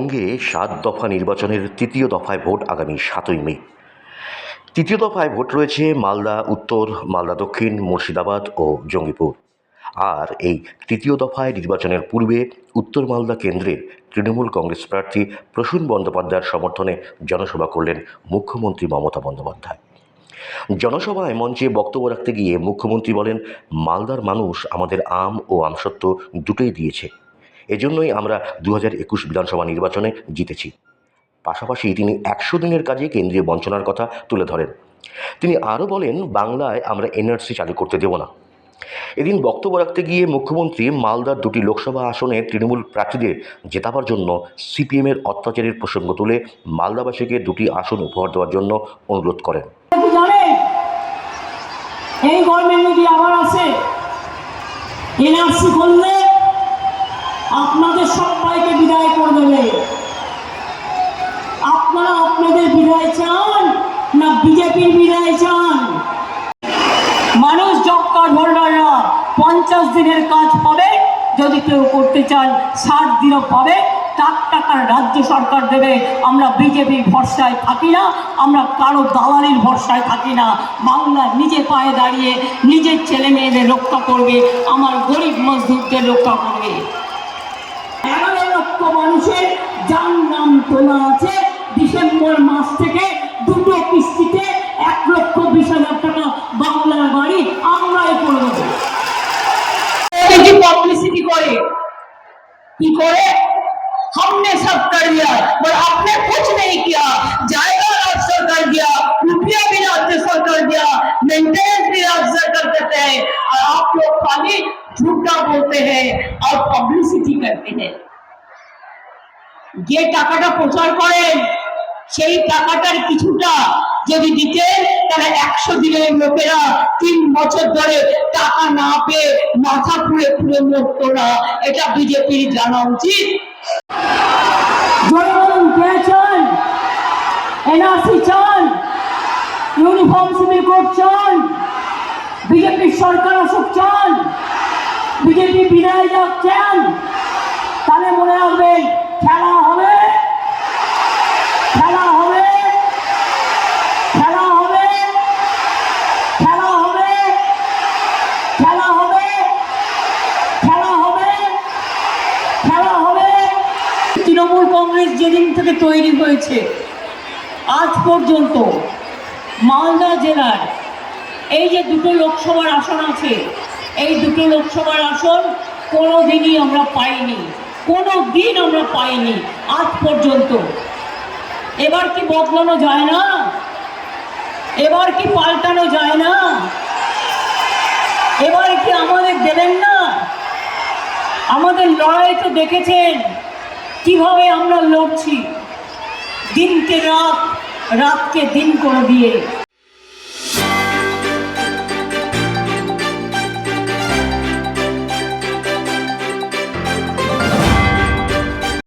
বঙ্গে ৭ দফা নির্বাচনের তৃতীয় দফায় ভোট আগামী ৭ই মে। তৃতীয় দফায় ভোট রয়েছে মালদা উত্তর, মালদা দক্ষিণ, মুর্শিদাবাদ ও জঙ্গিপুর। আর এই তৃতীয় দফায় নির্বাচনের পূর্বে উত্তর মালদা কেন্দ্রে তৃণমূল কংগ্রেস প্রার্থী প্রসূন বন্দ্যোপাধ্যায়ের সমর্থনে জনসভা করলেন মুখ্যমন্ত্রী মমতা বন্দ্যোপাধ্যায়। জনসভায় মঞ্চে বক্তব্য রাখতে গিয়ে মুখ্যমন্ত্রী বলেন, মালদার মানুষ আমাদের আম ও আমসত্ত্ব দুটোই দিয়েছে, এজন্যই আমরা 2021 বিধানসভা নির্বাচনে জিতেছি। পাশাপাশি তিনি 100 দিনের কাজে কেন্দ্রীয় বঞ্চনার কথা তুলে ধরেন। তিনি আরও বলেন, বাংলায় আমরা এনআরসি চালু করতে দেব না। এদিন বক্তব্য রাখতে গিয়ে মুখ্যমন্ত্রী মালদার 2টি লোকসভা আসনে তৃণমূল প্রার্থীদের জেতাবার জন্য সিপিএমের অত্যাচারের প্রসঙ্গ তুলে মালদাবাসীকে 2টি আসন উপহার দেওয়ার জন্য অনুরোধ করেন। এই গভর্নমেন্ট যদি আবার আসে, এনআরসি করলে আপনাদের সবাইকে বিদায় করে দেবে। আপনারা আপনাদের বিদায় চান না বিজেপির বিদায় চান? মানুষ জব কার্ড হোল্ডাররা 50 দিনের কাজ পাবে, যদি কেউ করতে চান 60 দিনও পাবে। টাকার রাজ্য সরকার দেবে। আমরা বিজেপির ভরসায় থাকি না, আমরা কারো দালালির ভরসায় থাকি না। বাংলা নিজে পায়ে দাঁড়িয়ে নিজের ছেলে মেয়েদের রক্ষা করবে, আমার গরিব মজদুরদের রক্ষা করবে। 11 লক্ষ মানুষের যার নাম তোলা আছে। ডিসেম্বর মাস থেকে 2টো কিস্তিতে 1,20,000 টাকা বাংলার বাড়ি আমরাই করে দেবো। পাবলিসিটি করে কি করে? हमने सब कर दिया पर आपने कुछ नहीं किया। जाएगा राज्य सरकार दिया, रुपया भी राज्य सरकार दिया, मेंटेनेंस भी राज्य सरकार देते हैं, और आप लोग खाली झूठा बोलते हैं और पब्लिसिटी करते हैं। যে টাকাটা প্রচার করেন সেই টাকাটার কিছুটা যদি দিতেন, তাহলে 100 দিনের লোকেরা 3 বছর ধরে টাকা না পেয়ে মাথা পুড়ে পুড়ে মরতো না। এটা বিজেপির জানা উচিত। জনগণ কে চান? এনআরসি চান, ইউনিফর্ম সিভিল কোড চান, বিজেপির সরকার আসুক চান, বিজেপি বিদায় যাক চান। তাহলে মনে রাখবেন, খেলা হবে, খেলা হবে, খেলা হবে, খেলা হবে, খেলা হবে, খেলা হবে, খেলা হবে। তৃণমূল কংগ্রেস যেদিন থেকে তৈরি হয়েছে আজ পর্যন্ত মালদা জেলার এই যে 2টো লোকসভার আসন আছে, এই 2টো লোকসভার আসন কোনো দিনই আমরা পাইনি, কোনো দিন আমরা পাইনি আজ পর্যন্ত। এবার কি বদলানো যায় না? এবার কি পাল্টানো যায় না? এবার কি আমাদের দেবেন না? আমাদের লড়াই তো দেখেছেন কিভাবে আমরা লড়ছি, দিনকে রাত, রাতকে দিন করে দিয়ে।